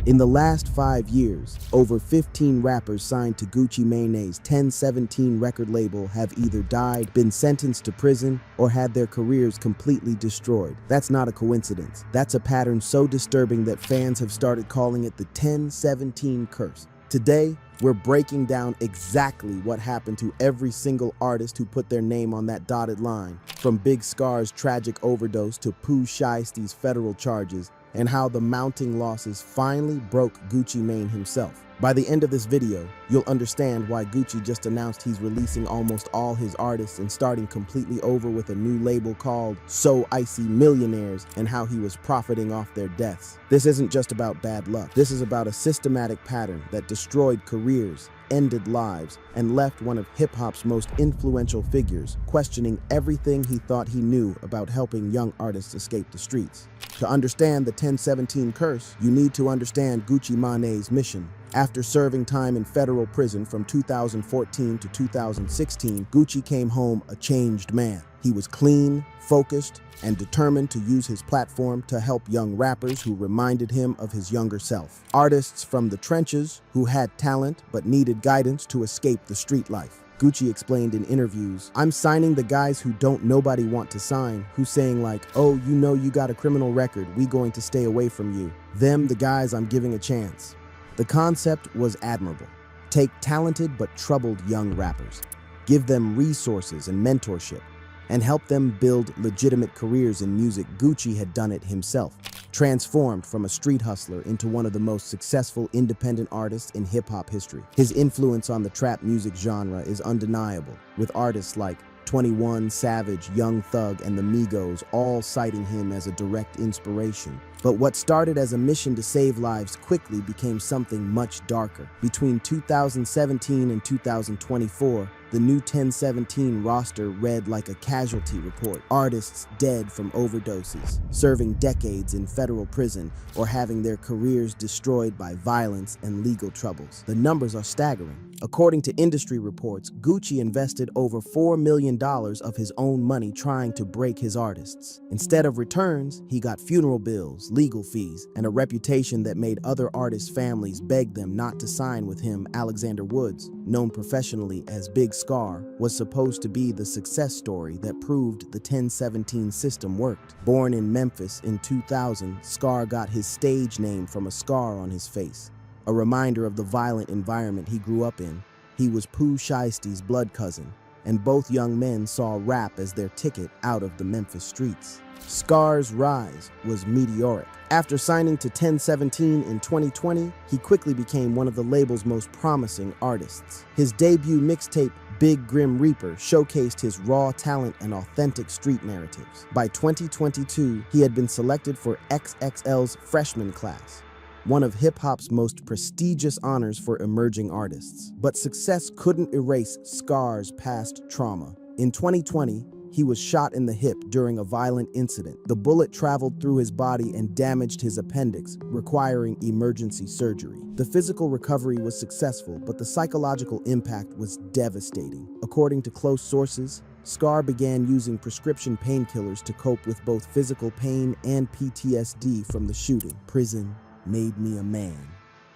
In the last 5 years, over 15 rappers signed to Gucci Mane's 1017 record label have either died, been sentenced to prison, or had their careers completely destroyed. That's not a coincidence. That's a pattern so disturbing that fans have started calling it the 1017 curse. Today, we're breaking down exactly what happened to every single artist who put their name on that dotted line, from Big Scar's tragic overdose to Pooh Shiesty's federal charges, and how the mounting losses finally broke Gucci Mane himself. By the end of this video, you'll understand why Gucci just announced he's releasing almost all his artists and starting completely over with a new label called So Icy Millionaires, and how he was profiting off their deaths. This isn't just about bad luck. This is about a systematic pattern that destroyed careers, ended lives, and left one of hip-hop's most influential figures questioning everything he thought he knew about helping young artists escape the streets. To understand the 1017 curse, you need to understand Gucci Mane's mission. After serving time in federal prison from 2014 to 2016, Gucci came home a changed man. He was clean, focused, and determined to use his platform to help young rappers who reminded him of his younger self. Artists from the trenches who had talent but needed guidance to escape the street life. Gucci explained in interviews, "I'm signing the guys who don't nobody want to sign, who's saying like, oh, you know you got a criminal record, we going to stay away from you. Them the guys I'm giving a chance." The concept was admirable. Take talented but troubled young rappers, give them resources and mentorship, and help them build legitimate careers in music. Gucci had done it himself, transformed from a street hustler into one of the most successful independent artists in hip-hop history. His influence on the trap music genre is undeniable, with artists like 21 Savage, Young Thug, and the Migos all citing him as a direct inspiration. But what started as a mission to save lives quickly became something much darker. Between 2017 and 2024, the new 1017 roster read like a casualty report. Artists dead from overdoses, serving decades in federal prison, or having their careers destroyed by violence and legal troubles. The numbers are staggering. According to industry reports, Gucci invested over $4 million of his own money trying to break his artists. Instead of returns, he got funeral bills, legal fees, and a reputation that made other artists' families beg them not to sign with him. Alexander Woods, known professionally as Big Scar, was supposed to be the success story that proved the 1017 system worked. Born in Memphis in 2000, Scar got his stage name from a scar on his face, a reminder of the violent environment he grew up in. He was Pooh Shiesty's blood cousin, and both young men saw rap as their ticket out of the Memphis streets. Scar's rise was meteoric. After signing to 1017 in 2020, he quickly became one of the label's most promising artists. His debut mixtape, Big Grim Reaper, showcased his raw talent and authentic street narratives. By 2022, he had been selected for XXL's freshman class, one of hip-hop's most prestigious honors for emerging artists. But success couldn't erase Scar's past trauma. In 2020, he was shot in the hip during a violent incident. The bullet traveled through his body and damaged his appendix, requiring emergency surgery. The physical recovery was successful, but the psychological impact was devastating. According to close sources, Scar began using prescription painkillers to cope with both physical pain and PTSD from the shooting. "Prison made me a man,"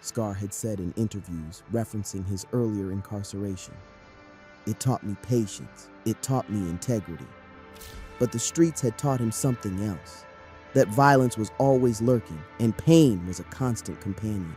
Scar had said in interviews, referencing his earlier incarceration. "It taught me patience. It taught me integrity." But the streets had taught him something else, that violence was always lurking and pain was a constant companion.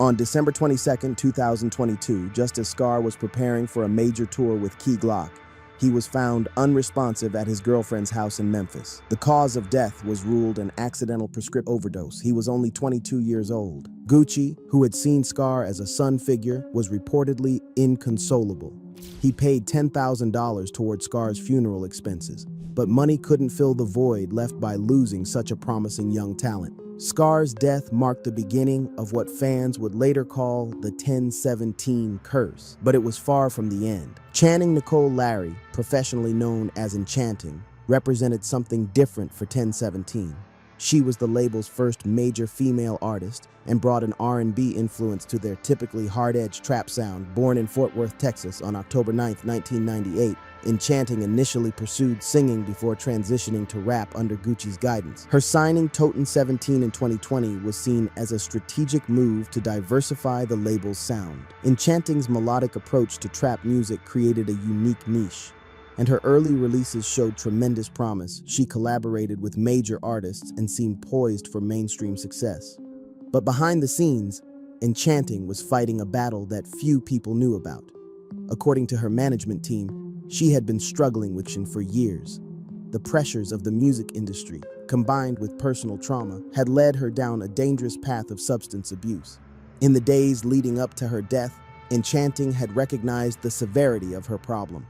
On December 22, 2022, just as Scar was preparing for a major tour with Key Glock, he was found unresponsive at his girlfriend's house in Memphis. The cause of death was ruled an accidental prescription overdose. He was only 22 years old. Gucci, who had seen Scar as a son figure, was reportedly inconsolable. He paid $10,000 towards Scar's funeral expenses, but money couldn't fill the void left by losing such a promising young talent. Scar's death marked the beginning of what fans would later call the 1017 curse, but it was far from the end. Channing Nicole Larry, professionally known as Enchanting, represented something different for 1017. She was the label's first major female artist and brought an R&B influence to their typically hard-edged trap sound. Born in Fort Worth, Texas on October 9, 1998, Enchanting initially pursued singing before transitioning to rap under Gucci's guidance. Her signing Toten 17 in 2020 was seen as a strategic move to diversify the label's sound. Enchanting's melodic approach to trap music created a unique niche, and her early releases showed tremendous promise. She collaborated with major artists and seemed poised for mainstream success. But behind the scenes, Enchanting was fighting a battle that few people knew about. According to her management team, she had been struggling with addiction for years. The pressures of the music industry, combined with personal trauma, had led her down a dangerous path of substance abuse. In the days leading up to her death, Enchanting had recognized the severity of her problem.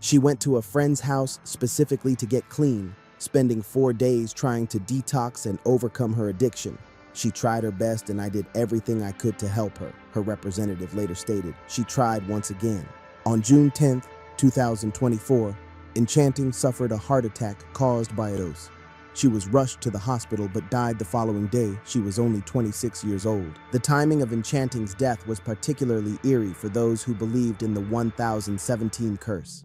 She went to a friend's house specifically to get clean, spending 4 days trying to detox and overcome her addiction. She tried her best and I did everything I could to help her, her representative later stated. She tried once again. On June 10th, 2024, Enchanting suffered a heart attack caused by a dose. She was rushed to the hospital but died the following day. She was only 26 years old. The timing of Enchanting's death was particularly eerie for those who believed in the 1017 curse.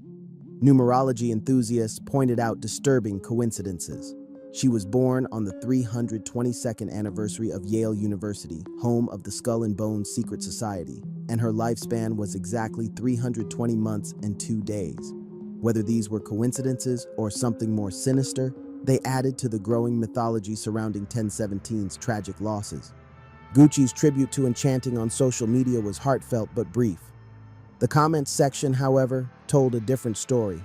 Numerology enthusiasts pointed out disturbing coincidences. She was born on the 322nd anniversary of Yale University, home of the Skull and Bones Secret Society, and her lifespan was exactly 320 months and 2 days. Whether these were coincidences or something more sinister, they added to the growing mythology surrounding 1017's tragic losses. Gucci's tribute to Enchanting on social media was heartfelt but brief. The comments section, however, told a different story.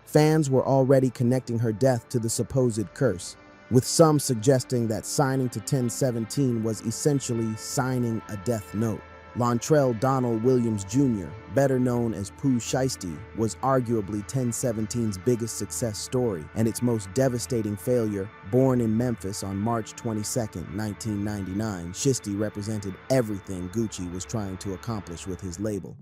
Fans were already connecting her death to the supposed curse, with some suggesting that signing to 1017 was essentially signing a death note. Lontrell Donald Williams Jr., better known as Pooh Shiesty, was arguably 1017's biggest success story and its most devastating failure. Born in Memphis on March 22, 1999, Shiesty represented everything Gucci was trying to accomplish with his label.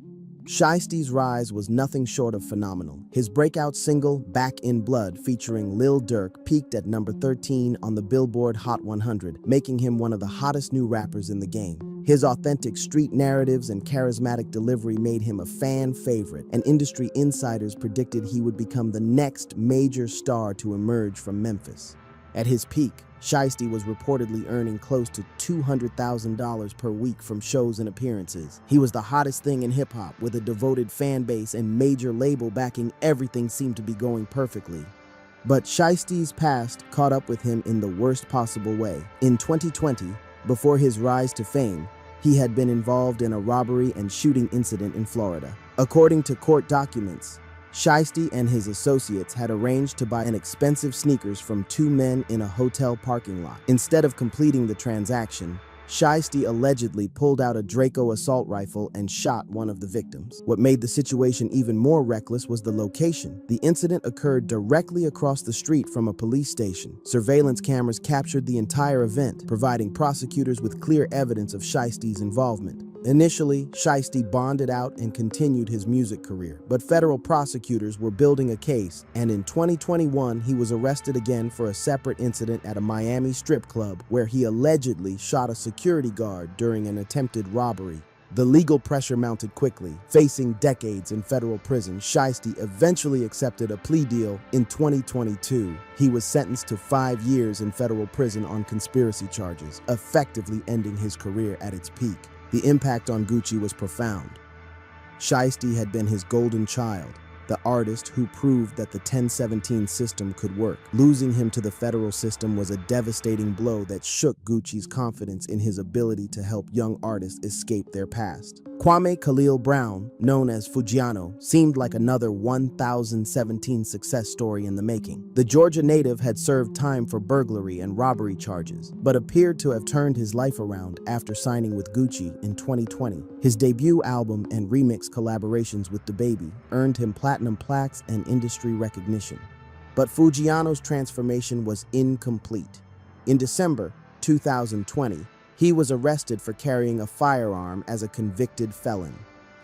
Shiesty's rise was nothing short of phenomenal. His breakout single, Back in Blood, featuring Lil Durk, peaked at number 13 on the Billboard Hot 100, making him one of the hottest new rappers in the game. His authentic street narratives and charismatic delivery made him a fan favorite, and industry insiders predicted he would become the next major star to emerge from Memphis. At his peak, Shiesty was reportedly earning close to $200,000 per week from shows and appearances. He was the hottest thing in hip-hop, with a devoted fan base and major label backing. Everything seemed to be going perfectly. But Shiesty's past caught up with him in the worst possible way. In 2020, before his rise to fame, he had been involved in a robbery and shooting incident in Florida. According to court documents, Shiesty and his associates had arranged to buy an expensive sneakers from 2 men in a hotel parking lot. Instead of completing the transaction, Shiesty allegedly pulled out a Draco assault rifle and shot one of the victims. What made the situation even more reckless was the location. The incident occurred directly across the street from a police station. Surveillance cameras captured the entire event, providing prosecutors with clear evidence of Shiesty's involvement. Initially, Shiesty bonded out and continued his music career, but federal prosecutors were building a case, and in 2021, he was arrested again for a separate incident at a Miami strip club where he allegedly shot a security guard during an attempted robbery. The legal pressure mounted quickly. Facing decades in federal prison, Shiesty eventually accepted a plea deal in 2022. He was sentenced to 5 years in federal prison on conspiracy charges, effectively ending his career at its peak. The impact on Gucci was profound. Shiesty had been his golden child, the artist who proved that the 1017 system could work. Losing him to the federal system was a devastating blow that shook Gucci's confidence in his ability to help young artists escape their past. Kwame Khalil Brown, known as Fujiano, seemed like another 1017 success story in the making. The Georgia native had served time for burglary and robbery charges, but appeared to have turned his life around after signing with Gucci in 2020. His debut album and remix collaborations with DaBaby earned him platinum plaques and industry recognition. But Fujiano's transformation was incomplete. In December 2020, he was arrested for carrying a firearm as a convicted felon.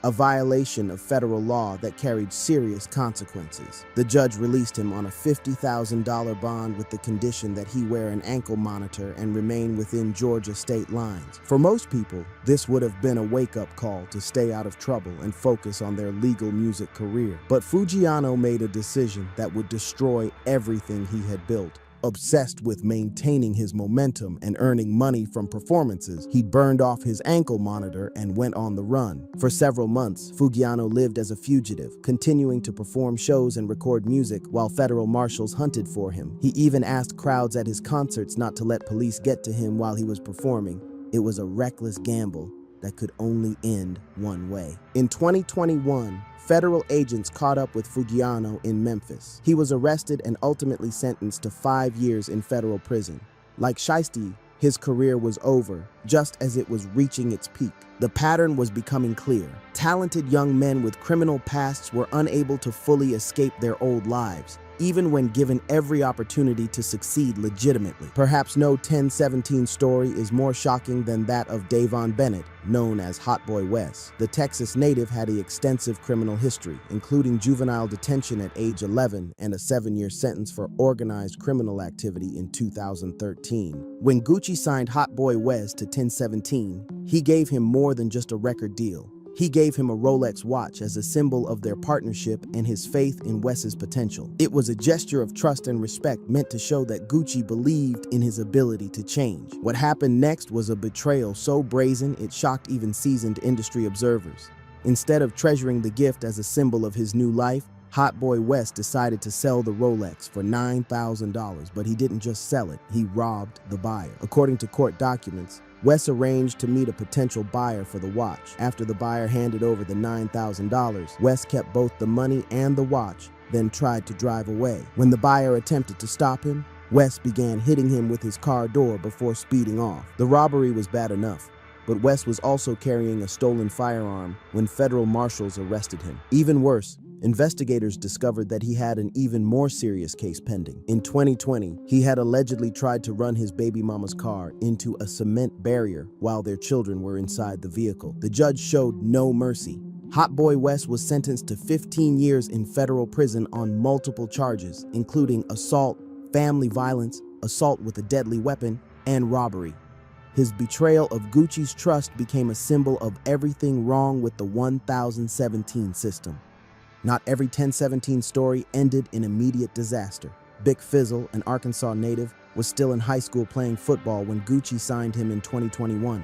a violation of federal law that carried serious consequences. The judge released him on a $50,000 bond with the condition that he wear an ankle monitor and remain within Georgia state lines. For most people, this would have been a wake-up call to stay out of trouble and focus on their legal music career. But Fuggiano made a decision that would destroy everything he had built. Obsessed with maintaining his momentum and earning money from performances, he burned off his ankle monitor and went on the run. For several months, Fuggiano lived as a fugitive, continuing to perform shows and record music while federal marshals hunted for him. He even asked crowds at his concerts not to let police get to him while he was performing. It was a reckless gamble that could only end one way. In 2021, federal agents caught up with Fuggiano in Memphis. He was arrested and ultimately sentenced to 5 years in federal prison. Like Shiesty, his career was over, just as it was reaching its peak. The pattern was becoming clear. Talented young men with criminal pasts were unable to fully escape their old lives, even when given every opportunity to succeed legitimately. Perhaps no 1017 story is more shocking than that of Davon Bennett, known as Hot Boy Wes. The Texas native had an extensive criminal history, including juvenile detention at age 11 and a 7-year sentence for organized criminal activity in 2013. When Gucci signed Hot Boy Wes to 1017, he gave him more than just a record deal. He gave him a Rolex watch as a symbol of their partnership and his faith in Wes's potential. It was a gesture of trust and respect meant to show that Gucci believed in his ability to change. What happened next was a betrayal so brazen it shocked even seasoned industry observers. Instead of treasuring the gift as a symbol of his new life, Hot Boy Wes decided to sell the Rolex for $9,000, but he didn't just sell it, he robbed the buyer. According to court documents, Wes arranged to meet a potential buyer for the watch. After the buyer handed over the $9,000, Wes kept both the money and the watch, then tried to drive away. When the buyer attempted to stop him, Wes began hitting him with his car door before speeding off. The robbery was bad enough, but Wes was also carrying a stolen firearm when federal marshals arrested him. Even worse, investigators discovered that he had an even more serious case pending. In 2020, he had allegedly tried to run his baby mama's car into a cement barrier while their children were inside the vehicle. The judge showed no mercy. Hot Boy Wes was sentenced to 15 years in federal prison on multiple charges, including assault, family violence, assault with a deadly weapon, and robbery. His betrayal of Gucci's trust became a symbol of everything wrong with the 1017 system. Not every 1017 story ended in immediate disaster. Big Fizzle, an Arkansas native, was still in high school playing football when Gucci signed him in 2021.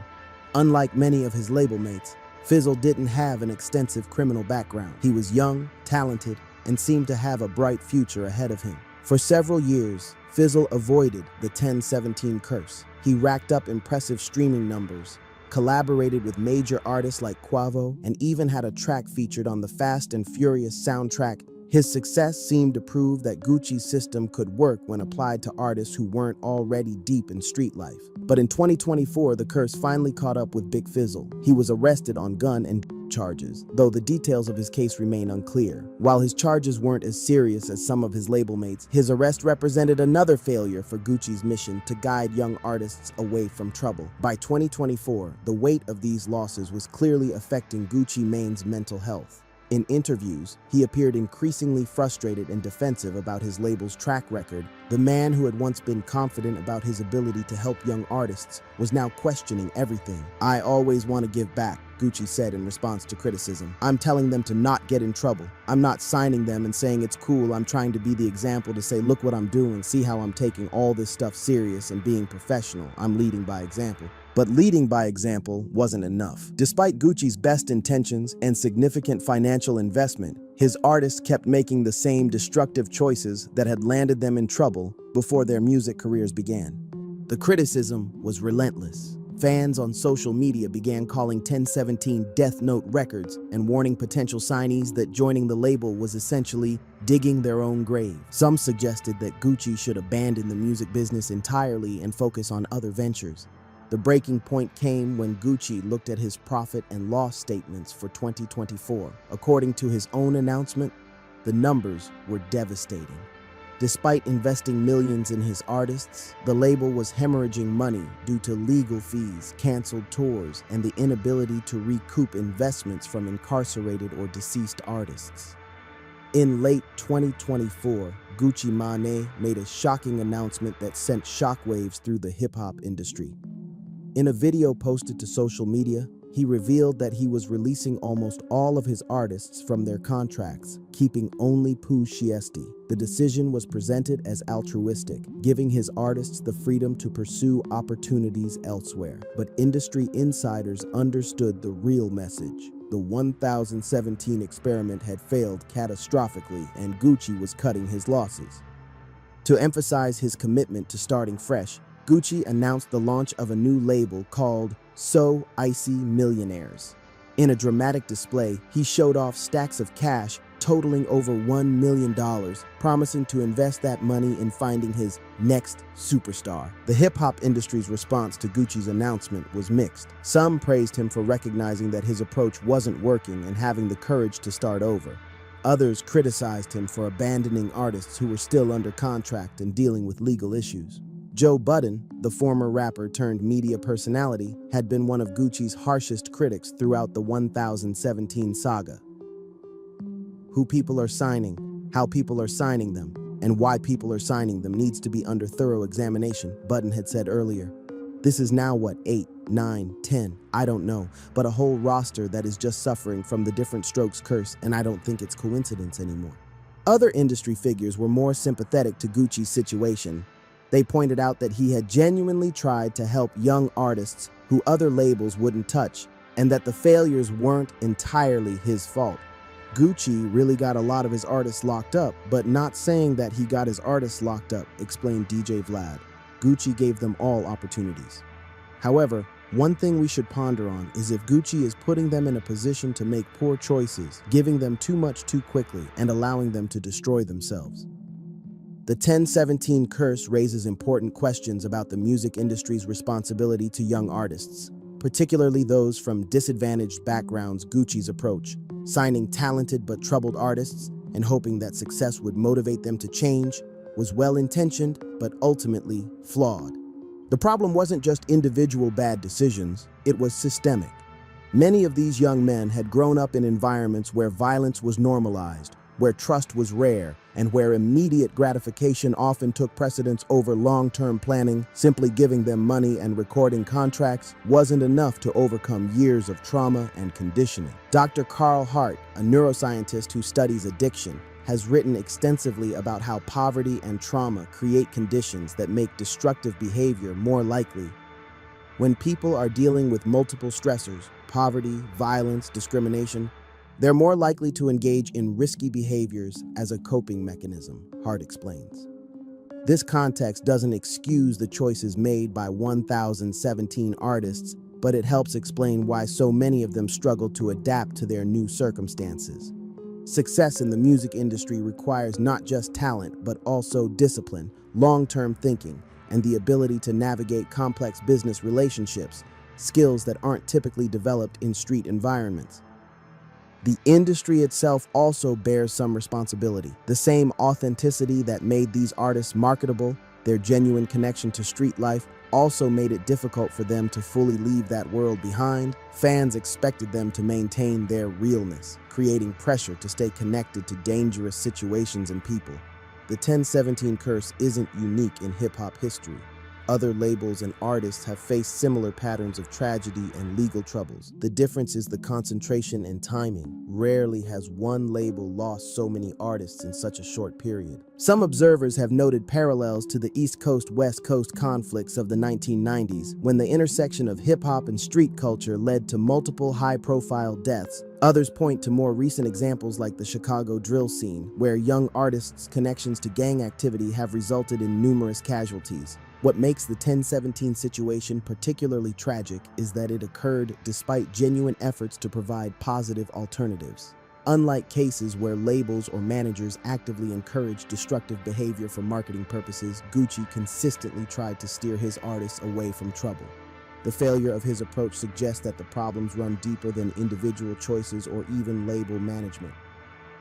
Unlike many of his label mates, Fizzle didn't have an extensive criminal background. He was young, talented, and seemed to have a bright future ahead of him. For several years, Fizzle avoided the 1017 curse. He racked up impressive streaming numbers, collaborated with major artists like Quavo, and even had a track featured on the Fast and Furious soundtrack. His success seemed to prove that Gucci's system could work when applied to artists who weren't already deep in street life. But in 2024, the curse finally caught up with Big Fizzle. He was arrested on gun and charges, though the details of his case remain unclear. While his charges weren't as serious as some of his label mates, his arrest represented another failure for Gucci's mission to guide young artists away from trouble. By 2024, the weight of these losses was clearly affecting Gucci Mane's mental health. In interviews, he appeared increasingly frustrated and defensive about his label's track record. The man who had once been confident about his ability to help young artists was now questioning everything. "I always want to give back," Gucci said in response to criticism. "I'm telling them to not get in trouble. I'm not signing them and saying it's cool. I'm trying to be the example to say, look what I'm doing, see how I'm taking all this stuff serious and being professional. I'm leading by example." But leading by example wasn't enough. Despite Gucci's best intentions and significant financial investment, his artists kept making the same destructive choices that had landed them in trouble before their music careers began. The criticism was relentless. Fans on social media began calling 1017 Death Note Records and warning potential signees that joining the label was essentially digging their own grave. Some suggested that Gucci should abandon the music business entirely and focus on other ventures. The breaking point came when Gucci looked at his profit and loss statements for 2024. According to his own announcement, the numbers were devastating. Despite investing millions in his artists, the label was hemorrhaging money due to legal fees, canceled tours, and the inability to recoup investments from incarcerated or deceased artists. In late 2024, Gucci Mane made a shocking announcement that sent shockwaves through the hip-hop industry. In a video posted to social media, he revealed that he was releasing almost all of his artists from their contracts, keeping only Pooh Shiesty. The decision was presented as altruistic, giving his artists the freedom to pursue opportunities elsewhere. But industry insiders understood the real message. The 1017 experiment had failed catastrophically, and Gucci was cutting his losses. To emphasize his commitment to starting fresh, Gucci announced the launch of a new label called So Icy Millionaires. In a dramatic display, he showed off stacks of cash totaling over $1 million, promising to invest that money in finding his next superstar. The hip-hop industry's response to Gucci's announcement was mixed. Some praised him for recognizing that his approach wasn't working and having the courage to start over. Others criticized him for abandoning artists who were still under contract and dealing with legal issues. Joe Budden, the former rapper turned media personality, had been one of Gucci's harshest critics throughout the 1017 saga. Who people are signing, how people are signing them, and why people are signing them needs to be under thorough examination, Budden had said earlier. This is now what, 8, 9, 10, I don't know, but a whole roster that is just suffering from the different strokes curse, and I don't think it's coincidence anymore. Other industry figures were more sympathetic to Gucci's situation. They pointed out that he had genuinely tried to help young artists who other labels wouldn't touch, and that the failures weren't entirely his fault. Gucci really got a lot of his artists locked up, but not saying that he got his artists locked up, explained DJ Vlad. Gucci gave them all opportunities. However, one thing we should ponder on is if Gucci is putting them in a position to make poor choices, giving them too much too quickly, and allowing them to destroy themselves. The 1017 curse raises important questions about the music industry's responsibility to young artists, particularly those from disadvantaged backgrounds. Gucci's approach, signing talented but troubled artists and hoping that success would motivate them to change, was well-intentioned but ultimately flawed. The problem wasn't just individual bad decisions, it was systemic. Many of these young men had grown up in environments where violence was normalized, where trust was rare, and where immediate gratification often took precedence over long-term planning. Simply giving them money and recording contracts wasn't enough to overcome years of trauma and conditioning. Dr. Carl Hart, a neuroscientist who studies addiction, has written extensively about how poverty and trauma create conditions that make destructive behavior more likely. When people are dealing with multiple stressors, poverty, violence, discrimination, they're more likely to engage in risky behaviors as a coping mechanism, Hart explains. This context doesn't excuse the choices made by 1017 artists, but it helps explain why so many of them struggle to adapt to their new circumstances. Success in the music industry requires not just talent, but also discipline, long-term thinking, and the ability to navigate complex business relationships, skills that aren't typically developed in street environments. The industry itself also bears some responsibility. The same authenticity that made these artists marketable, their genuine connection to street life, also made it difficult for them to fully leave that world behind. Fans expected them to maintain their realness, creating pressure to stay connected to dangerous situations and people. The 1017 curse isn't unique in hip-hop history. Other labels and artists have faced similar patterns of tragedy and legal troubles. The difference is the concentration and timing. Rarely has one label lost so many artists in such a short period. Some observers have noted parallels to the East Coast-West Coast conflicts of the 1990s, when the intersection of hip-hop and street culture led to multiple high-profile deaths. Others point to more recent examples like the Chicago drill scene, where young artists' connections to gang activity have resulted in numerous casualties. What makes the 1017 situation particularly tragic is that it occurred despite genuine efforts to provide positive alternatives. Unlike cases where labels or managers actively encourage destructive behavior for marketing purposes, Gucci consistently tried to steer his artists away from trouble. The failure of his approach suggests that the problems run deeper than individual choices or even label management.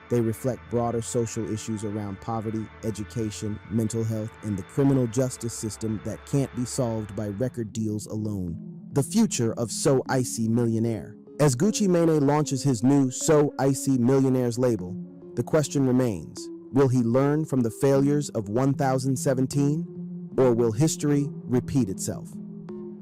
They reflect broader social issues around poverty, education, mental health, and the criminal justice system that can't be solved by record deals alone. The future of So Icy Millionaire. As Gucci Mane launches his new So Icy Millionaires label, the question remains, will he learn from the failures of 1017, or will history repeat itself?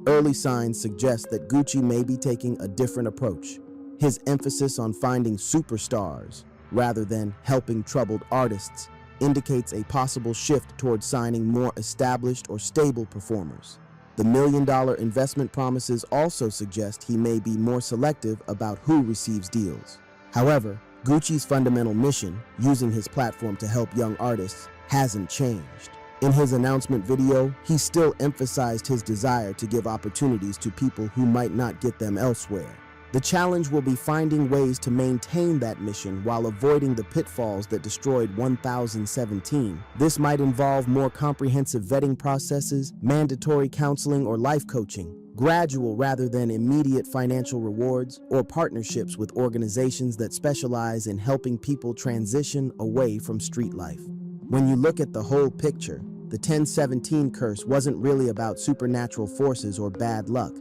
Early signs suggest that Gucci may be taking a different approach. His emphasis on finding superstars, rather than helping troubled artists, indicates a possible shift towards signing more established or stable performers. The million-dollar investment promises also suggest he may be more selective about who receives deals. However, Gucci's fundamental mission, using his platform to help young artists, hasn't changed. In his announcement video, he still emphasized his desire to give opportunities to people who might not get them elsewhere. The challenge will be finding ways to maintain that mission while avoiding the pitfalls that destroyed 1017. This might involve more comprehensive vetting processes, mandatory counseling or life coaching, gradual rather than immediate financial rewards, or partnerships with organizations that specialize in helping people transition away from street life. When you look at the whole picture, the 1017 curse wasn't really about supernatural forces or bad luck.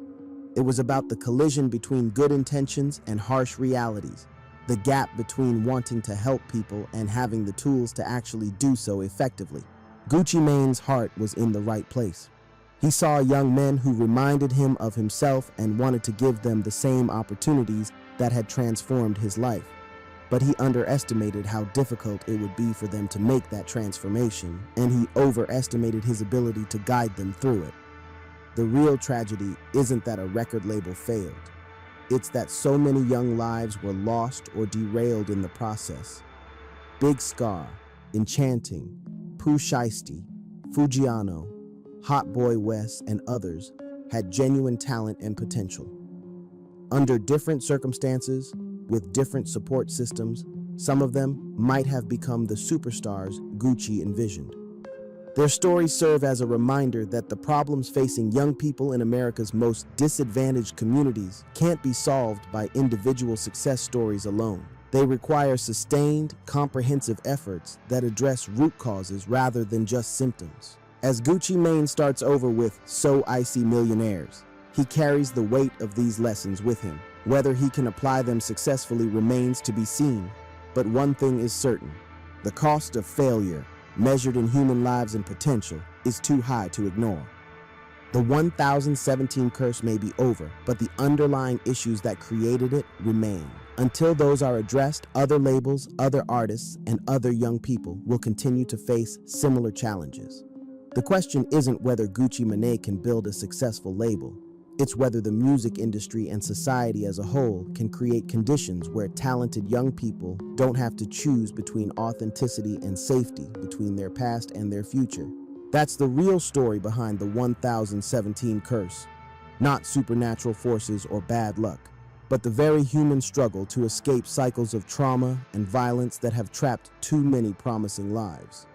It was about the collision between good intentions and harsh realities, the gap between wanting to help people and having the tools to actually do so effectively. Gucci Mane's heart was in the right place. He saw young men who reminded him of himself and wanted to give them the same opportunities that had transformed his life. But he underestimated how difficult it would be for them to make that transformation, and he overestimated his ability to guide them through it. The real tragedy isn't that a record label failed. It's that so many young lives were lost or derailed in the process. Big Scar, Enchanting, Pooh Shiesty, Fujiano, Hot Boy West, and others had genuine talent and potential. Under different circumstances, with different support systems, some of them might have become the superstars Gucci envisioned. Their stories serve as a reminder that the problems facing young people in America's most disadvantaged communities can't be solved by individual success stories alone. They require sustained, comprehensive efforts that address root causes rather than just symptoms. As Gucci Mane starts over with So Icy Millionaires, he carries the weight of these lessons with him. Whether he can apply them successfully remains to be seen, but one thing is certain: the cost of failure, measured in human lives and potential, is too high to ignore. The 1017 curse may be over, but the underlying issues that created it remain. Until those are addressed, other labels, other artists, and other young people will continue to face similar challenges. The question isn't whether Gucci Mane can build a successful label. It's whether the music industry and society as a whole can create conditions where talented young people don't have to choose between authenticity and safety, between their past and their future. That's the real story behind the 1017 curse. Not supernatural forces or bad luck, but the very human struggle to escape cycles of trauma and violence that have trapped too many promising lives.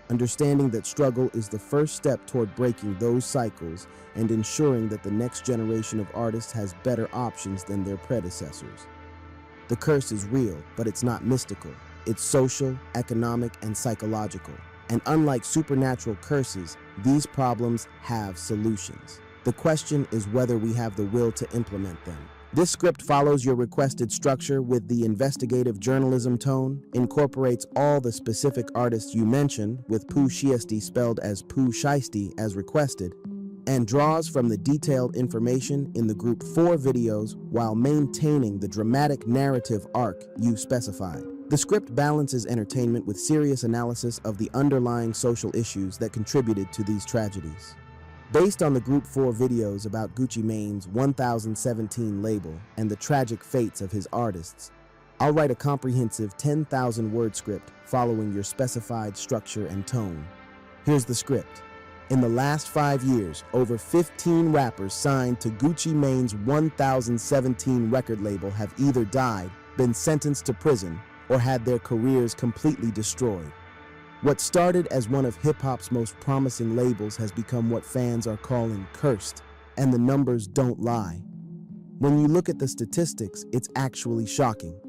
Understanding that struggle is the first step toward breaking those cycles and ensuring that the next generation of artists has better options than their predecessors. The curse is real, but it's not mystical. It's social, economic, and psychological. And unlike supernatural curses, these problems have solutions. The question is whether we have the will to implement them. This script follows your requested structure with the investigative journalism tone, incorporates all the specific artists you mentioned, with Pooh Shiesty spelled as Pooh Shiesty as requested, and draws from the detailed information in the Group 4 videos while maintaining the dramatic narrative arc you specified. The script balances entertainment with serious analysis of the underlying social issues that contributed to these tragedies. Based on the Group 4 videos about Gucci Mane's 1017 label and the tragic fates of his artists, I'll write a comprehensive 10,000-word script following your specified structure and tone. Here's the script. In the last 5 years, over 15 rappers signed to Gucci Mane's 1017 record label have either died, been sentenced to prison, or had their careers completely destroyed. What started as one of hip-hop's most promising labels has become what fans are calling cursed, and the numbers don't lie. When you look at the statistics, it's actually shocking.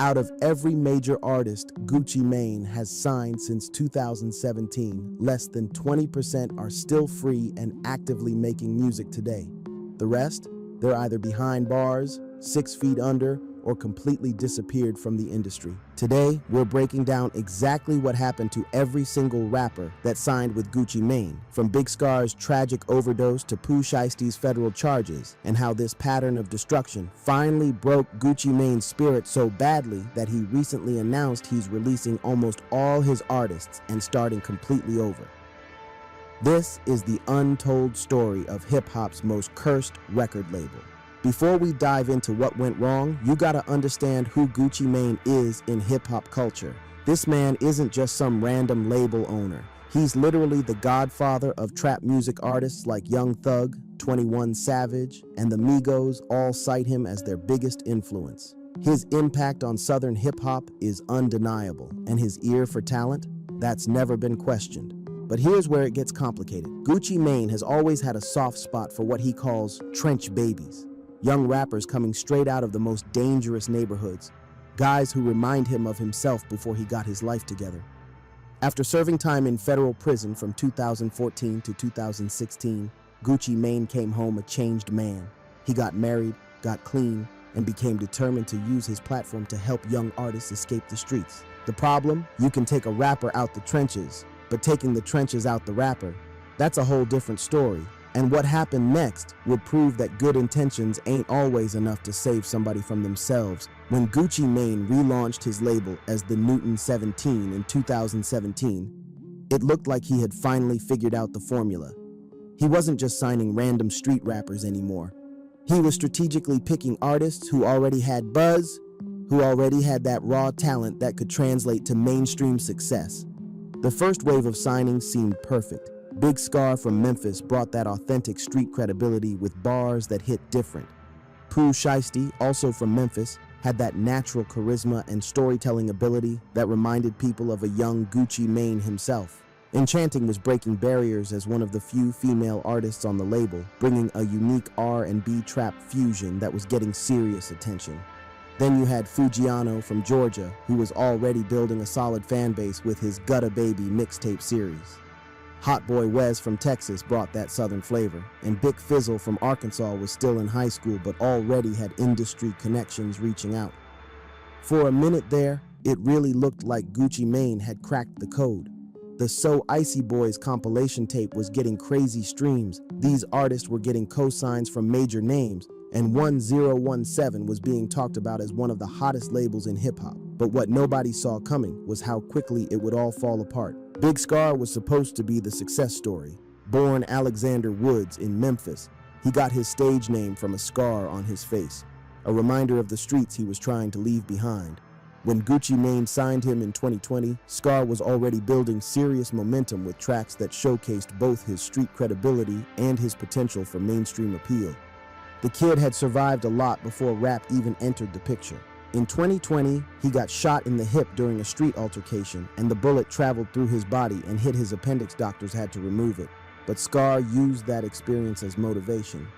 Out of every major artist Gucci Mane has signed since 2017, less than 20% are still free and actively making music today. The rest, they're either behind bars, 6 feet under, or completely disappeared from the industry. Today, we're breaking down exactly what happened to every single rapper that signed with Gucci Mane, from Big Scar's tragic overdose to Pooh Shiesty's federal charges, and how this pattern of destruction finally broke Gucci Mane's spirit so badly that he recently announced he's releasing almost all his artists and starting completely over. This is the untold story of hip-hop's most cursed record label. Before we dive into what went wrong, you gotta understand who Gucci Mane is in hip-hop culture. This man isn't just some random label owner. He's literally the godfather of trap music artists like Young Thug, 21 Savage, and the Migos all cite him as their biggest influence. His impact on Southern hip-hop is undeniable, and his ear for talent, that's never been questioned. But here's where it gets complicated. Gucci Mane has always had a soft spot for what he calls trench babies. Young rappers coming straight out of the most dangerous neighborhoods, guys who remind him of himself before he got his life together. After serving time in federal prison from 2014 to 2016, Gucci Mane came home a changed man. He got married, got clean, and became determined to use his platform to help young artists escape the streets. The problem? You can take a rapper out the trenches, but taking the trenches out the rapper, that's a whole different story. And what happened next would prove that good intentions ain't always enough to save somebody from themselves. When Gucci Mane relaunched his label as the Newton 17 in 2017, it looked like he had finally figured out the formula. He wasn't just signing random street rappers anymore. He was strategically picking artists who already had buzz, who already had that raw talent that could translate to mainstream success. The first wave of signings seemed perfect. Big Scar from Memphis brought that authentic street credibility with bars that hit different. Pooh Shiesty, also from Memphis, had that natural charisma and storytelling ability that reminded people of a young Gucci Mane himself. Enchanting was breaking barriers as one of the few female artists on the label, bringing a unique R&B trap fusion that was getting serious attention. Then you had Fujiano from Georgia, who was already building a solid fan base with his Gutta Baby mixtape series. Hot Boy Wes from Texas brought that southern flavor, and Big Fizzle from Arkansas was still in high school but already had industry connections reaching out. For a minute there, it really looked like Gucci Mane had cracked the code. The So Icy Boys compilation tape was getting crazy streams, these artists were getting cosigns from major names, and 1017 was being talked about as one of the hottest labels in hip-hop. But what nobody saw coming was how quickly it would all fall apart. Big Scar was supposed to be the success story. Born Alexander Woods in Memphis, he got his stage name from a scar on his face, a reminder of the streets he was trying to leave behind. When Gucci Mane signed him in 2020, Scar was already building serious momentum with tracks that showcased both his street credibility and his potential for mainstream appeal. The kid had survived a lot before rap even entered the picture. In 2020, he got shot in the hip during a street altercation, and the bullet traveled through his body and hit his appendix. Doctors had to remove it. But Scar used that experience as motivation.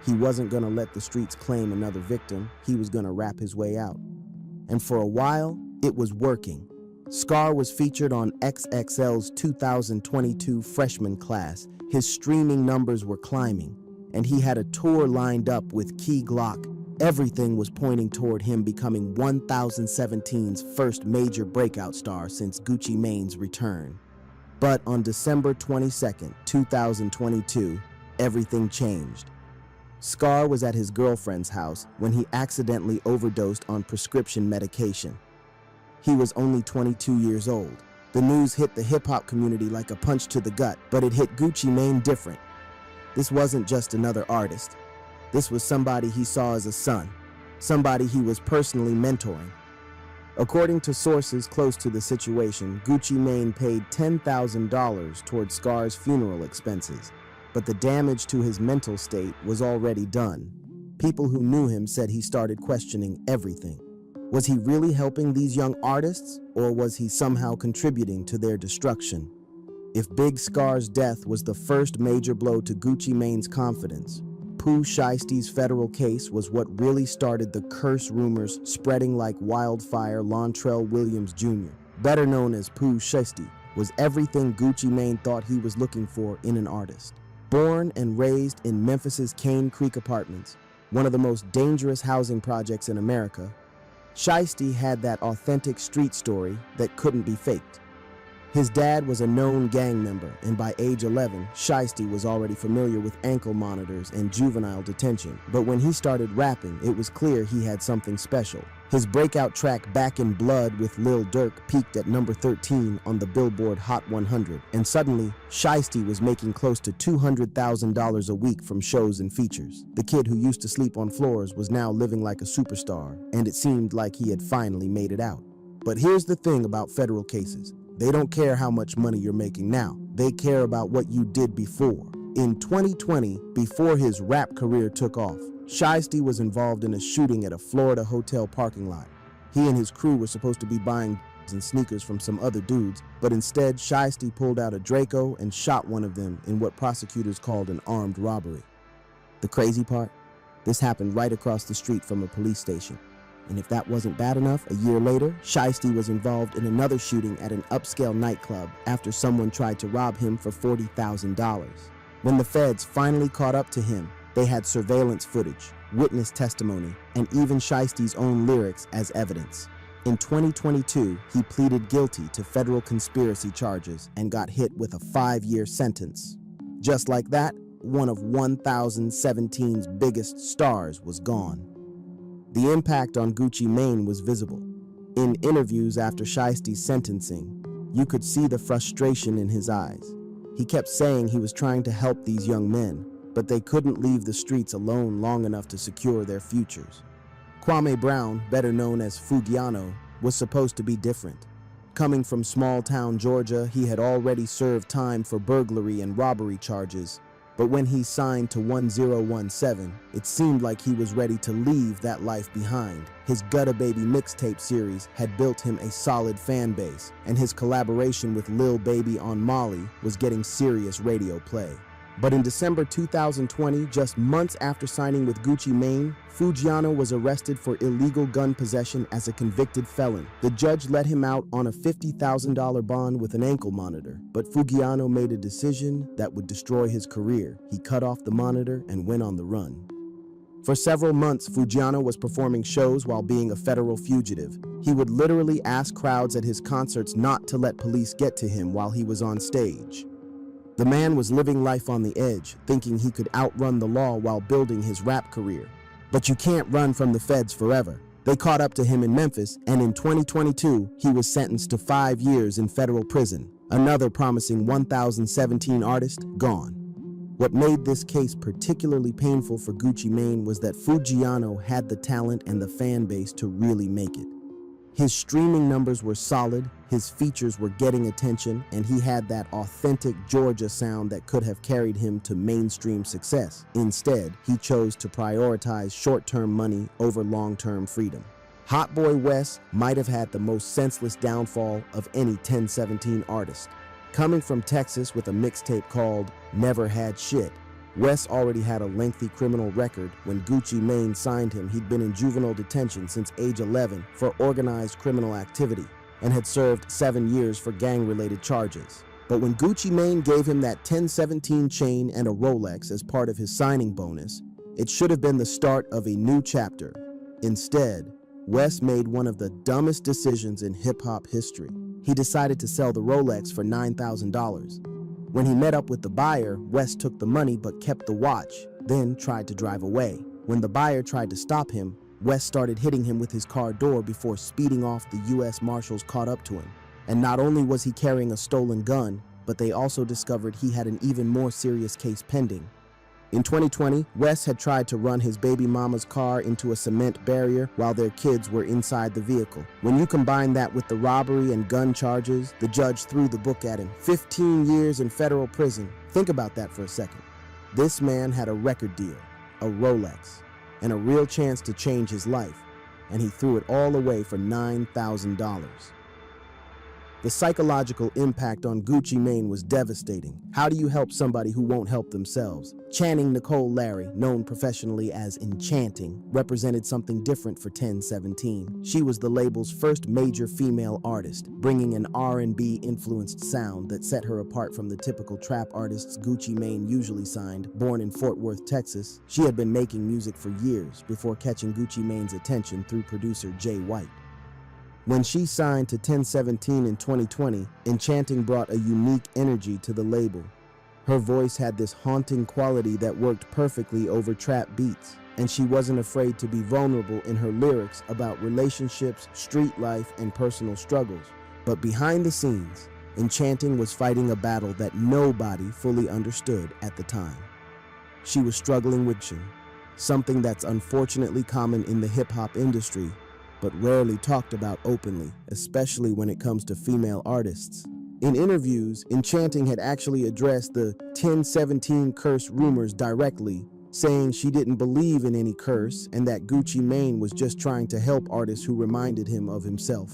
He wasn't gonna let the streets claim another victim, he was gonna rap his way out. And for a while, it was working. Scar was featured on XXL's 2022 freshman class. His streaming numbers were climbing, and he had a tour lined up with Key Glock. Everything was pointing toward him becoming 1017's first major breakout star since Gucci Mane's return. But on December 22nd, 2022, everything changed. Scar was at his girlfriend's house when he accidentally overdosed on prescription medication. He was only 22 years old. The news hit the hip-hop community like a punch to the gut, but it hit Gucci Mane different. This wasn't just another artist. This was somebody he saw as a son, somebody he was personally mentoring. According to sources close to the situation, Gucci Mane paid $10,000 towards Scar's funeral expenses, but the damage to his mental state was already done. People who knew him said he started questioning everything. Was he really helping these young artists, or was he somehow contributing to their destruction? If Big Scar's death was the first major blow to Gucci Mane's confidence, Pooh Shiesty's federal case was what really started the curse rumors spreading like wildfire. Lontrell Williams Jr., better known as Pooh Shiesty, was everything Gucci Mane thought he was looking for in an artist. Born and raised in Memphis's Cane Creek Apartments, one of the most dangerous housing projects in America, Shiesty had that authentic street story that couldn't be faked. His dad was a known gang member, and by age 11, Shiesty was already familiar with ankle monitors and juvenile detention. But when he started rapping, it was clear he had something special. His breakout track Back in Blood with Lil Durk peaked at number 13 on the Billboard Hot 100, and suddenly, Shiesty was making close to $200,000 a week from shows and features. The kid who used to sleep on floors was now living like a superstar, and it seemed like he had finally made it out. But here's the thing about federal cases. They don't care how much money you're making now. They care about what you did before. In 2020, before his rap career took off, Shiesty was involved in a shooting at a Florida hotel parking lot. He and his crew were supposed to be buying and sneakers from some other dudes, but instead Shiesty pulled out a Draco and shot one of them in what prosecutors called an armed robbery. The crazy part? This happened right across the street from a police station. And if that wasn't bad enough, a year later, Shiesty was involved in another shooting at an upscale nightclub after someone tried to rob him for $40,000. When the feds finally caught up to him, they had surveillance footage, witness testimony, and even Shiesty's own lyrics as evidence. In 2022, he pleaded guilty to federal conspiracy charges and got hit with a 5-year sentence. Just like that, one of 1017's biggest stars was gone. The impact on Gucci Mane was visible. In interviews after Shiesty's sentencing, you could see the frustration in his eyes. He kept saying he was trying to help these young men, but they couldn't leave the streets alone long enough to secure their futures. Kwame Brown, better known as Fugiano, was supposed to be different. Coming from small-town Georgia, he had already served time for burglary and robbery charges. But when he signed to 1017, it seemed like he was ready to leave that life behind. His Gutta Baby mixtape series had built him a solid fan base, and his collaboration with Lil Baby on Molly was getting serious radio play. But in December 2020, just months after signing with Gucci Mane, Fugiano was arrested for illegal gun possession as a convicted felon. The judge let him out on a $50,000 bond with an ankle monitor, but Fugiano made a decision that would destroy his career. He cut off the monitor and went on the run. For several months, Fugiano was performing shows while being a federal fugitive. He would literally ask crowds at his concerts not to let police get to him while he was on stage. The man was living life on the edge, thinking he could outrun the law while building his rap career. But you can't run from the feds forever. They caught up to him in Memphis, and in 2022, he was sentenced to 5 years in federal prison. Another promising 1017 artist gone. What made this case particularly painful for Gucci Mane was that Fugiano had the talent and the fan base to really make it. His streaming numbers were solid, his features were getting attention, and he had that authentic Georgia sound that could have carried him to mainstream success. Instead, he chose to prioritize short-term money over long-term freedom. Hot Boy Wes might have had the most senseless downfall of any 1017 artist. Coming from Texas with a mixtape called Never Had Shit, Wes already had a lengthy criminal record. When Gucci Mane signed him, he'd been in juvenile detention since age 11 for organized criminal activity and had served 7 years for gang-related charges. But when Gucci Mane gave him that 1017 chain and a Rolex as part of his signing bonus, it should have been the start of a new chapter. Instead, Wes made one of the dumbest decisions in hip-hop history. He decided to sell the Rolex for $9,000. When he met up with the buyer, Wes took the money but kept the watch, then tried to drive away. When the buyer tried to stop him, Wes started hitting him with his car door before speeding off. The U.S. Marshals caught up to him. And not only was he carrying a stolen gun, but they also discovered he had an even more serious case pending. In 2020, Wes had tried to run his baby mama's car into a cement barrier while their kids were inside the vehicle. When you combine that with the robbery and gun charges, the judge threw the book at him. 15 years in federal prison. Think about that for a second. This man had a record deal, a Rolex, and a real chance to change his life, and he threw it all away for $9,000. The psychological impact on Gucci Mane was devastating. How do you help somebody who won't help themselves? Channing Nicole Larry, known professionally as Enchanting, represented something different for 1017. She was the label's first major female artist, bringing an R&B influenced sound that set her apart from the typical trap artists Gucci Mane usually signed. Born in Fort Worth, Texas, she had been making music for years before catching Gucci Mane's attention through producer Jay White. When she signed to 1017 in 2020, Enchanting brought a unique energy to the label. Her voice had this haunting quality that worked perfectly over trap beats, and she wasn't afraid to be vulnerable in her lyrics about relationships, street life, and personal struggles. But behind the scenes, Enchanting was fighting a battle that nobody fully understood at the time. She was struggling with addiction, something that's unfortunately common in the hip-hop industry, but rarely talked about openly, especially when it comes to female artists. In interviews, Enchanting had actually addressed the 1017 curse rumors directly, saying she didn't believe in any curse and that Gucci Mane was just trying to help artists who reminded him of himself.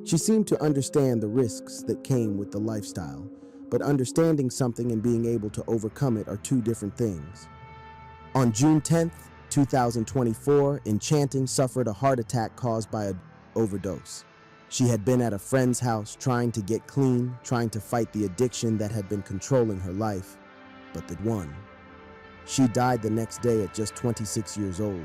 She seemed to understand the risks that came with the lifestyle, but understanding something and being able to overcome it are two different things. On June 10th, 2024, Enchanting suffered a heart attack caused by an overdose. She had been at a friend's house trying to get clean, trying to fight the addiction that had been controlling her life, but that won. She died the next day at just 26 years old.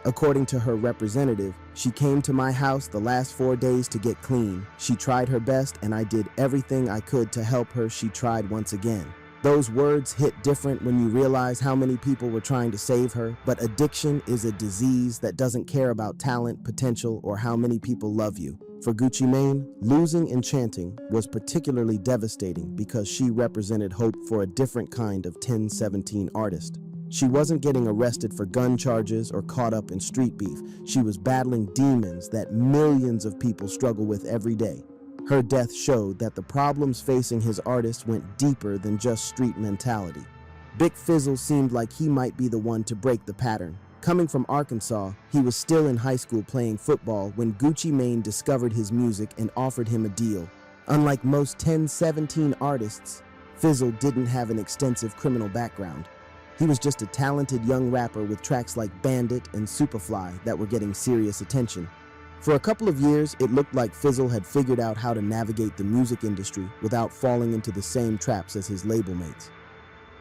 According to her representative, she came to my house the last 4 days to get clean. She tried her best and I did everything I could to help her. She tried once again. Those words hit different when you realize how many people were trying to save her, but addiction is a disease that doesn't care about talent, potential, or how many people love you. For Gucci Mane, losing Enchanting was particularly devastating because she represented hope for a different kind of 1017 artist. She wasn't getting arrested for gun charges or caught up in street beef. She was battling demons that millions of people struggle with every day. Her death showed that the problems facing his artists went deeper than just street mentality. Big Fizzle seemed like he might be the one to break the pattern. Coming from Arkansas, he was still in high school playing football when Gucci Mane discovered his music and offered him a deal. Unlike most 1017 artists, Fizzle didn't have an extensive criminal background. He was just a talented young rapper with tracks like Bandit and Superfly that were getting serious attention. For a couple of years, it looked like Fizzle had figured out how to navigate the music industry without falling into the same traps as his label mates.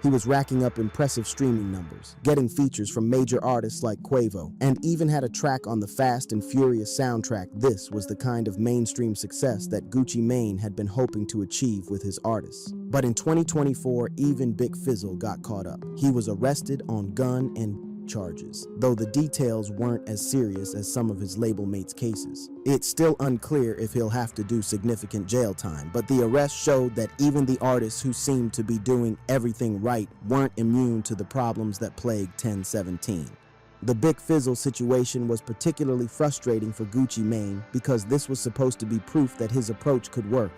He was racking up impressive streaming numbers, getting features from major artists like Quavo, and even had a track on the Fast and Furious soundtrack. This was the kind of mainstream success that Gucci Mane had been hoping to achieve with his artists. But in 2024, even Big Fizzle got caught up. He was arrested on gun and charges, though the details weren't as serious as some of his label mates' cases. It's still unclear if he'll have to do significant jail time, but the arrest showed that even the artists who seemed to be doing everything right weren't immune to the problems that plagued 1017. The Big Fizzle situation was particularly frustrating for Gucci Mane because this was supposed to be proof that his approach could work.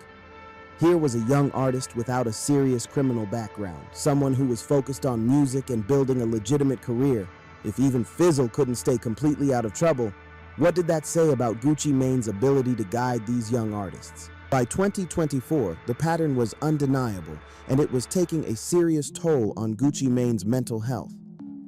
Here was a young artist without a serious criminal background, someone who was focused on music and building a legitimate career. If even Fizzle couldn't stay completely out of trouble, what did that say about Gucci Mane's ability to guide these young artists? By 2024, the pattern was undeniable, and it was taking a serious toll on Gucci Mane's mental health.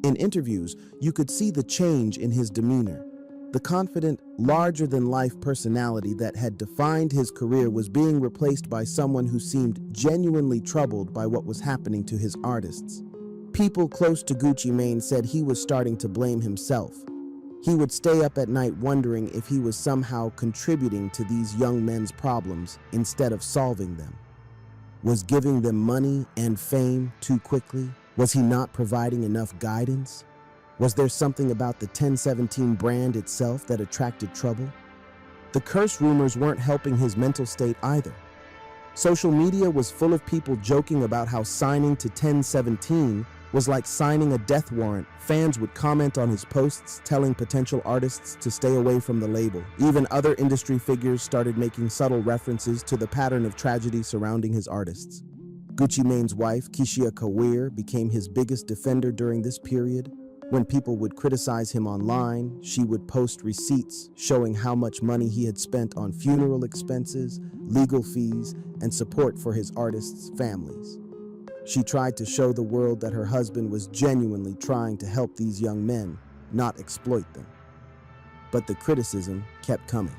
In interviews, you could see the change in his demeanor. The confident, larger-than-life personality that had defined his career was being replaced by someone who seemed genuinely troubled by what was happening to his artists. People close to Gucci Mane said he was starting to blame himself. He would stay up at night wondering if he was somehow contributing to these young men's problems instead of solving them. Was giving them money and fame too quickly? Was he not providing enough guidance? Was there something about the 1017 brand itself that attracted trouble? The curse rumors weren't helping his mental state either. Social media was full of people joking about how signing to 1017 was like signing a death warrant. Fans would comment on his posts telling potential artists to stay away from the label. Even other industry figures started making subtle references to the pattern of tragedy surrounding his artists. Gucci Mane's wife, Keshia Kawir, became his biggest defender during this period. When people would criticize him online, she would post receipts showing how much money he had spent on funeral expenses, legal fees, and support for his artists' families. She tried to show the world that her husband was genuinely trying to help these young men, not exploit them. But the criticism kept coming.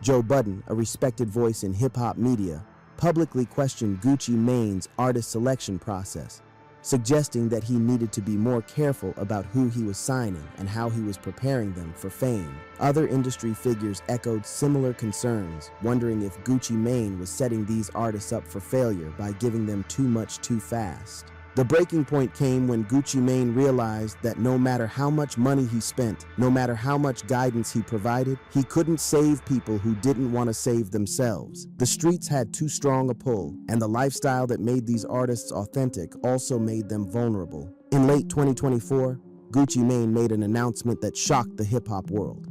Joe Budden, a respected voice in hip-hop media, publicly questioned Gucci Mane's artist selection process, suggesting that he needed to be more careful about who he was signing and how he was preparing them for fame. Other industry figures echoed similar concerns, wondering if Gucci Mane was setting these artists up for failure by giving them too much too fast. The breaking point came when Gucci Mane realized that no matter how much money he spent, no matter how much guidance he provided, he couldn't save people who didn't want to save themselves. The streets had too strong a pull, and the lifestyle that made these artists authentic also made them vulnerable. In late 2024, Gucci Mane made an announcement that shocked the hip-hop world.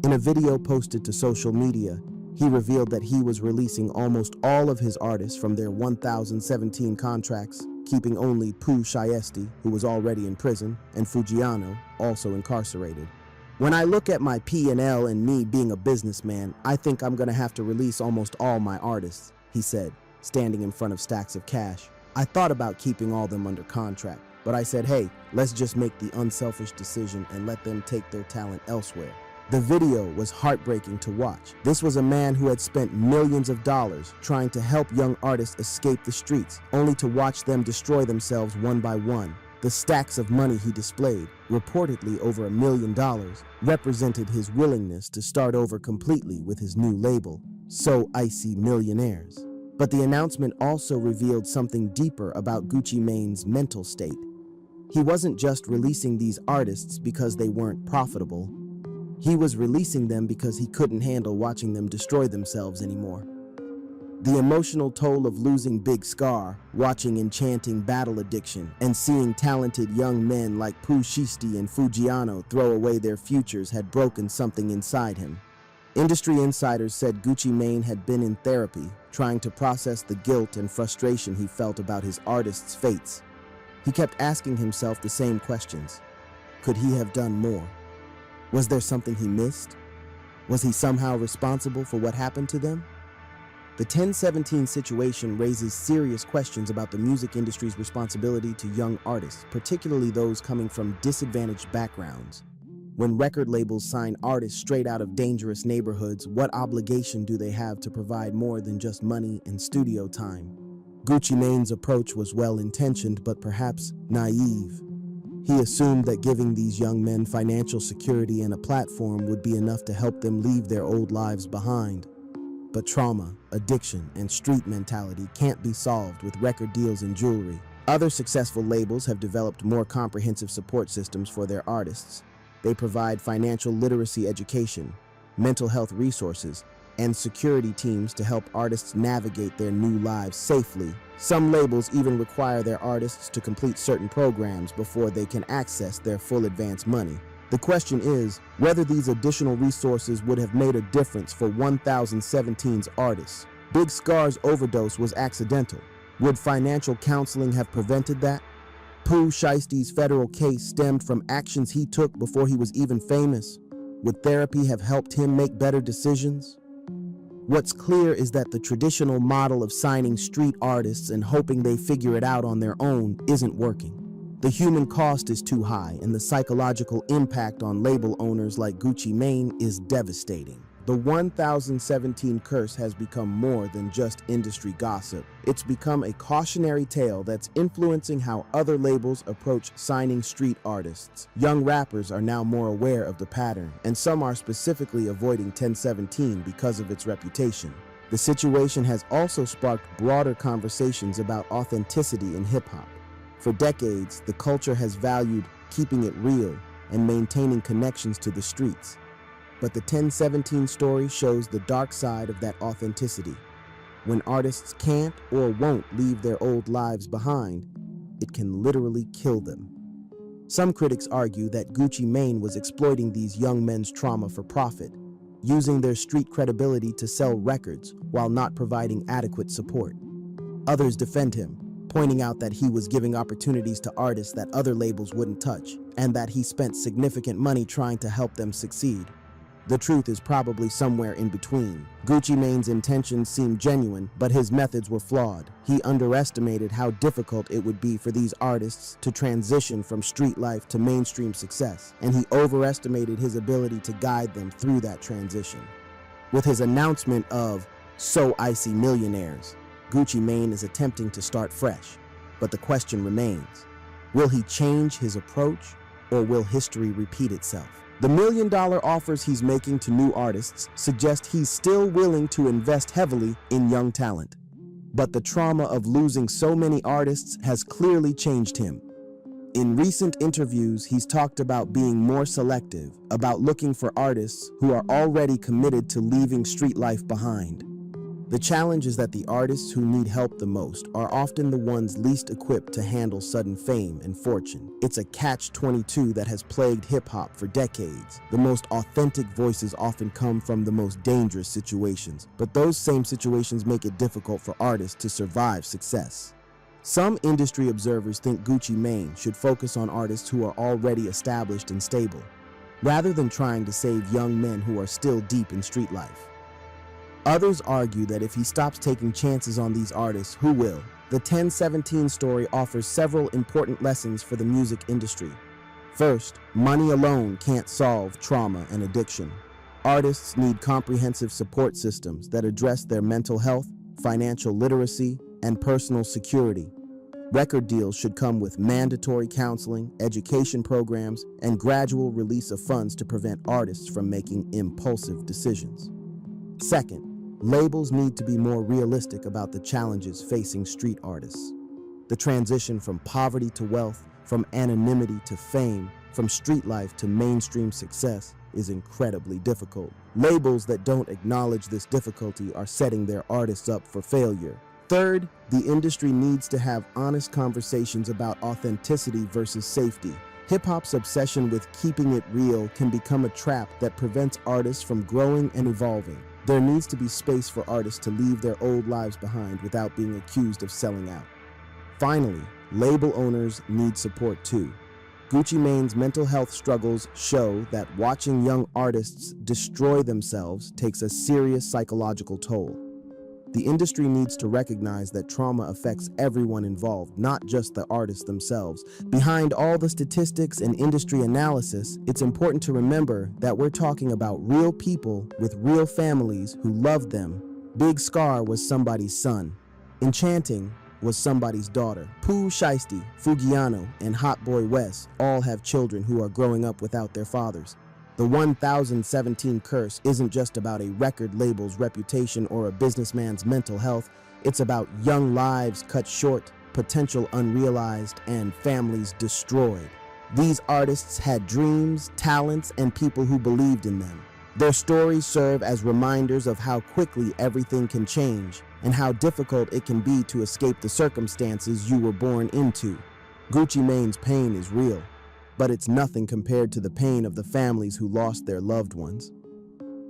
In a video posted to social media, he revealed that he was releasing almost all of his artists from their 1017 contracts, keeping only Pooh Shiesty, who was already in prison, and Foogiano, also incarcerated. When I look at my P&L and me being a businessman, I think I'm gonna have to release almost all my artists, he said, standing in front of stacks of cash. I thought about keeping all them under contract, but I said, hey, let's just make the unselfish decision and let them take their talent elsewhere. The video was heartbreaking to watch. This was a man who had spent millions of dollars trying to help young artists escape the streets, only to watch them destroy themselves one by one. The stacks of money he displayed, reportedly over $1 million, represented his willingness to start over completely with his new label, So Icy Millionaires. But the announcement also revealed something deeper about Gucci Mane's mental state. He wasn't just releasing these artists because they weren't profitable. He was releasing them because he couldn't handle watching them destroy themselves anymore. The emotional toll of losing Big Scar, watching Enchanting Battle Addiction, and seeing talented young men like Pooh Shiesty and Foogiano throw away their futures had broken something inside him. Industry insiders said Gucci Mane had been in therapy, trying to process the guilt and frustration he felt about his artists' fates. He kept asking himself the same questions. Could he have done more? Was there something he missed? Was he somehow responsible for what happened to them? The 1017 situation raises serious questions about the music industry's responsibility to young artists, particularly those coming from disadvantaged backgrounds. When record labels sign artists straight out of dangerous neighborhoods, what obligation do they have to provide more than just money and studio time? Gucci Mane's approach was well-intentioned, but perhaps naive. He assumed that giving these young men financial security and a platform would be enough to help them leave their old lives behind. But trauma, addiction, and street mentality can't be solved with record deals and jewelry. Other successful labels have developed more comprehensive support systems for their artists. They provide financial literacy education, mental health resources, and security teams to help artists navigate their new lives safely. Some labels even require their artists to complete certain programs before they can access their full advance money. The question is whether these additional resources would have made a difference for 1017's artists. Big Scar's overdose was accidental. Would financial counseling have prevented that? Pooh Shiesty's federal case stemmed from actions he took before he was even famous. Would therapy have helped him make better decisions? What's clear is that the traditional model of signing street artists and hoping they figure it out on their own isn't working. The human cost is too high, and the psychological impact on label owners like Gucci Mane is devastating. The 1017 curse has become more than just industry gossip. It's become a cautionary tale that's influencing how other labels approach signing street artists. Young rappers are now more aware of the pattern, and some are specifically avoiding 1017 because of its reputation. The situation has also sparked broader conversations about authenticity in hip-hop. For decades, the culture has valued keeping it real and maintaining connections to the streets. But the 1017 story shows the dark side of that authenticity. When artists can't or won't leave their old lives behind, it can literally kill them. Some critics argue that Gucci Mane was exploiting these young men's trauma for profit, using their street credibility to sell records while not providing adequate support. Others defend him, pointing out that he was giving opportunities to artists that other labels wouldn't touch, and that he spent significant money trying to help them succeed. The truth is probably somewhere in between. Gucci Mane's intentions seemed genuine, but his methods were flawed. He underestimated how difficult it would be for these artists to transition from street life to mainstream success, and he overestimated his ability to guide them through that transition. With his announcement of So Icy Millionaires, Gucci Mane is attempting to start fresh, but the question remains, will he change his approach, or will history repeat itself? The $1 million offers he's making to new artists suggest he's still willing to invest heavily in young talent. But the trauma of losing so many artists has clearly changed him. In recent interviews, he's talked about being more selective, about looking for artists who are already committed to leaving street life behind. The challenge is that the artists who need help the most are often the ones least equipped to handle sudden fame and fortune. It's a catch-22 that has plagued hip-hop for decades. The most authentic voices often come from the most dangerous situations, but those same situations make it difficult for artists to survive success. Some industry observers think Gucci Mane should focus on artists who are already established and stable, rather than trying to save young men who are still deep in street life. Others argue that if he stops taking chances on these artists, who will? The 1017 story offers several important lessons for the music industry. First, money alone can't solve trauma and addiction. Artists need comprehensive support systems that address their mental health, financial literacy, and personal security. Record deals should come with mandatory counseling, education programs, and gradual release of funds to prevent artists from making impulsive decisions. Second, labels need to be more realistic about the challenges facing street artists. The transition from poverty to wealth, from anonymity to fame, from street life to mainstream success is incredibly difficult. Labels that don't acknowledge this difficulty are setting their artists up for failure. Third, the industry needs to have honest conversations about authenticity versus safety. Hip-hop's obsession with keeping it real can become a trap that prevents artists from growing and evolving. There needs to be space for artists to leave their old lives behind without being accused of selling out. Finally, label owners need support too. Gucci Mane's mental health struggles show that watching young artists destroy themselves takes a serious psychological toll. The industry needs to recognize that trauma affects everyone involved, not just the artists themselves. Behind all the statistics and industry analysis, it's important to remember that we're talking about real people with real families who loved them. Big Scar was somebody's son. Enchanting was somebody's daughter. Pooh Shiesty, Fugiano, and Hot Boy West all have children who are growing up without their fathers. The 1017 curse isn't just about a record label's reputation or a businessman's mental health. It's about young lives cut short, potential unrealized, and families destroyed. These artists had dreams, talents, and people who believed in them. Their stories serve as reminders of how quickly everything can change and how difficult it can be to escape the circumstances you were born into. Gucci Mane's pain is real, but it's nothing compared to the pain of the families who lost their loved ones.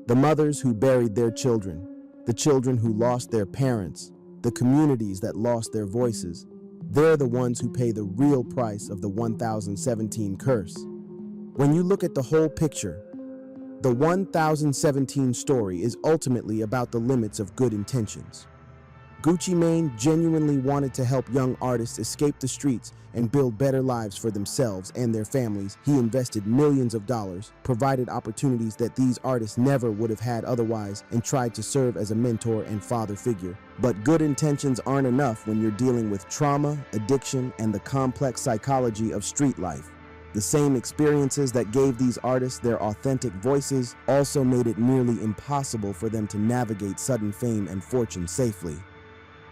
The mothers who buried their children, the children who lost their parents, the communities that lost their voices, they're the ones who pay the real price of the 1017 curse. When you look at the whole picture, the 1017 story is ultimately about the limits of good intentions. Gucci Mane genuinely wanted to help young artists escape the streets and build better lives for themselves and their families. He invested millions of dollars, provided opportunities that these artists never would have had otherwise, and tried to serve as a mentor and father figure. But good intentions aren't enough when you're dealing with trauma, addiction, and the complex psychology of street life. The same experiences that gave these artists their authentic voices also made it nearly impossible for them to navigate sudden fame and fortune safely.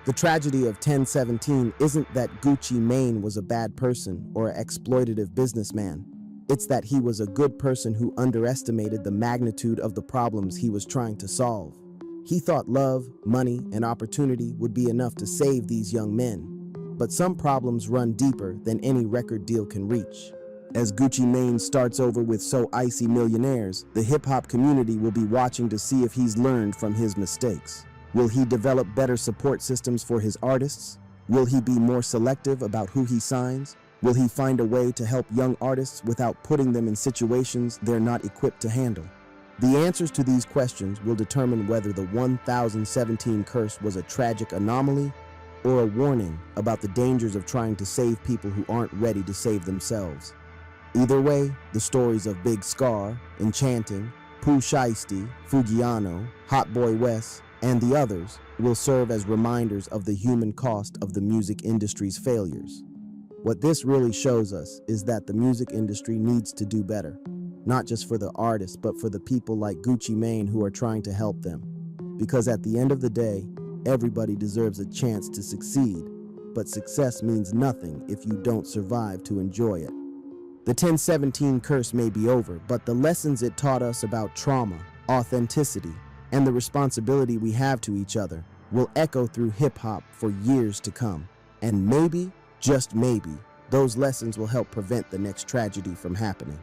The tragedy of 1017 isn't that Gucci Mane was a bad person or an exploitative businessman. It's that he was a good person who underestimated the magnitude of the problems he was trying to solve. He thought love, money, and opportunity would be enough to save these young men. But some problems run deeper than any record deal can reach. As Gucci Mane starts over with So Icy Millionaires, the hip-hop community will be watching to see if he's learned from his mistakes. Will he develop better support systems for his artists? Will he be more selective about who he signs? Will he find a way to help young artists without putting them in situations they're not equipped to handle? The answers to these questions will determine whether the 1017 curse was a tragic anomaly or a warning about the dangers of trying to save people who aren't ready to save themselves. Either way, the stories of Big Scar, Enchanting, Pooh Shiesty, Fugiano, Hot Boy Wes, and the others will serve as reminders of the human cost of the music industry's failures. What this really shows us is that the music industry needs to do better, not just for the artists, but for the people like Gucci Mane who are trying to help them. Because at the end of the day, everybody deserves a chance to succeed, but success means nothing if you don't survive to enjoy it. The 1017 curse may be over, but the lessons it taught us about trauma, authenticity, and the responsibility we have to each other will echo through hip-hop for years to come. And maybe, just maybe, those lessons will help prevent the next tragedy from happening.